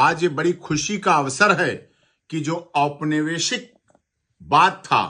आज ये बड़ी खुशी का अवसर है कि जो औपनिवेशिक बात था,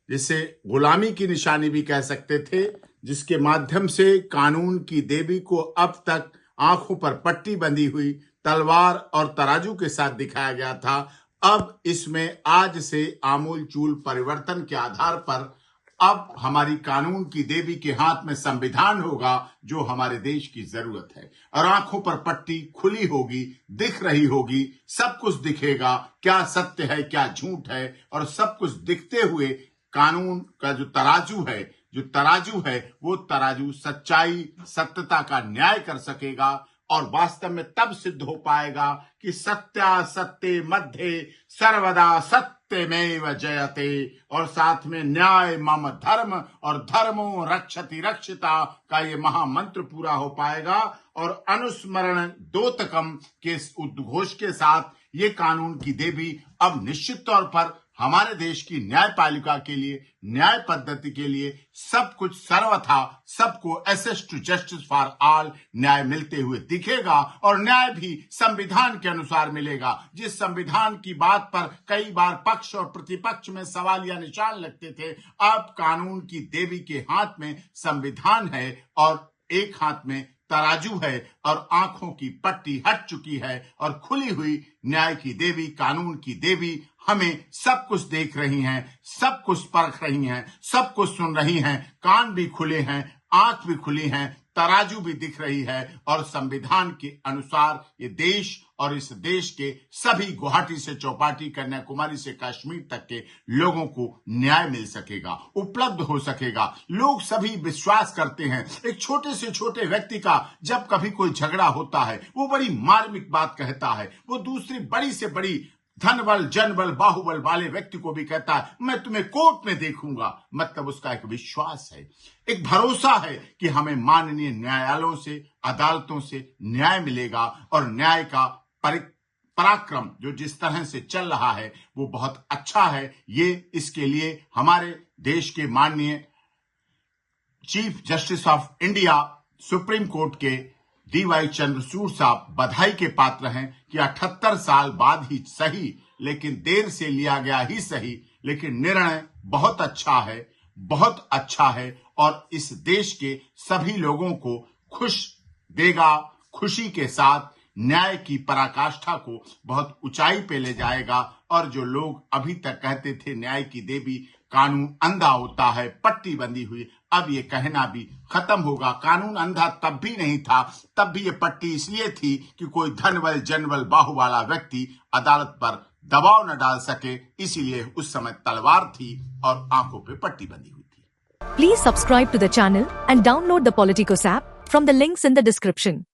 जिसे गुलामी की निशानी भी कह सकते थे, जिसके माध्यम से कानून की देवी को अब तक आंखों पर पट्टी बंधी हुई तलवार और तराजू के साथ दिखाया गया था, अब इसमें आज से आमूल चूल परिवर्तन के आधार पर अब हमारी कानून की देवी के हाथ में संविधान होगा, जो हमारे देश की जरूरत है। और आंखों पर पट्टी खुली होगी, दिख रही होगी, सब कुछ दिखेगा, क्या सत्य है क्या झूठ है, और सब कुछ दिखते हुए कानून का जो तराजू है वो तराजू सच्चाई, सत्यता का न्याय कर सकेगा। और वास्तव में तब सिद्ध हो पाएगा कि सत्यासत्य मध्ये सर्वदा सत्यमेव जयते, और साथ में न्याय मम धर्म और धर्मो रक्षति रक्षिता का ये महामंत्र पूरा हो पाएगा। और अनुस्मरण दोतकम के उद्घोष के साथ ये कानून की देवी अब निश्चित तौर पर हमारे देश की न्यायपालिका के लिए, न्याय पद्धति के लिए सब कुछ सर्वथा सबको access to justice for all न्याय मिलते हुए दिखेगा। और न्याय भी संविधान के अनुसार मिलेगा, जिस संविधान की बात पर कई बार पक्ष और प्रतिपक्ष में सवाल या निशान लगते थे, अब कानून की देवी के हाथ में संविधान है और एक हाथ में तराजू है और आंखों की पट्टी हट चुकी है और खुली हुई न्याय की देवी, कानून की देवी हमें सब कुछ देख रही हैं, सब कुछ परख रही हैं, सब कुछ सुन रही हैं, कान भी खुले हैं, आंख भी खुली हैं, तराजू भी दिख रही है। और संविधान के अनुसार ये देश और इस देश के सभी गुवाहाटी से चौपाटी, कन्याकुमारी से कश्मीर तक के लोगों को न्याय मिल सकेगा, उपलब्ध हो सकेगा। लोग सभी विश्वास करते हैं, एक छोटे से छोटे व्यक्ति का जब कभी कोई झगड़ा होता है, वो बड़ी मार्मिक बात कहता है, वो दूसरी बड़ी से बड़ी धन बल, जन बल, बाहुबल वाले व्यक्ति को भी कहता है मैं तुम्हें कोर्ट में देखूंगा। मतलब उसका एक विश्वास है, एक भरोसा है कि हमें माननीय न्यायालयों से, अदालतों से न्याय मिलेगा। और न्याय का पराक्रम जो जिस तरह से चल रहा है वो बहुत अच्छा है। ये इसके लिए हमारे देश के माननीय chief justice of India supreme court के DY चंद्रचूड़ साहब बधाई के पात्र हैं कि 78 साल बाद ही सही, लेकिन देर से लिया गया ही सही, लेकिन निर्णय बहुत अच्छा है, बहुत अच्छा है और इस देश के सभी लोगों को खुश देगा, खुशी के साथ न्याय की पराकाष्ठा को बहुत ऊंचाई पे ले जाएगा। और जो लोग अभी तक कहते थे न्याय की देवी कानून अंधा होता है, पट्टी बंधी हुई, अब ये कहना भी खत्म होगा। कानून अंधा तब भी नहीं था, तब भी ये पट्टी इसलिए थी कि कोई धनबल, जनबल, बाहु वाला व्यक्ति अदालत पर दबाव न डाल सके, इसीलिए उस समय तलवार थी और आंखों पे पट्टी बंधी हुई थी। Please subscribe to the channel and download the Politicos app from the links in the description.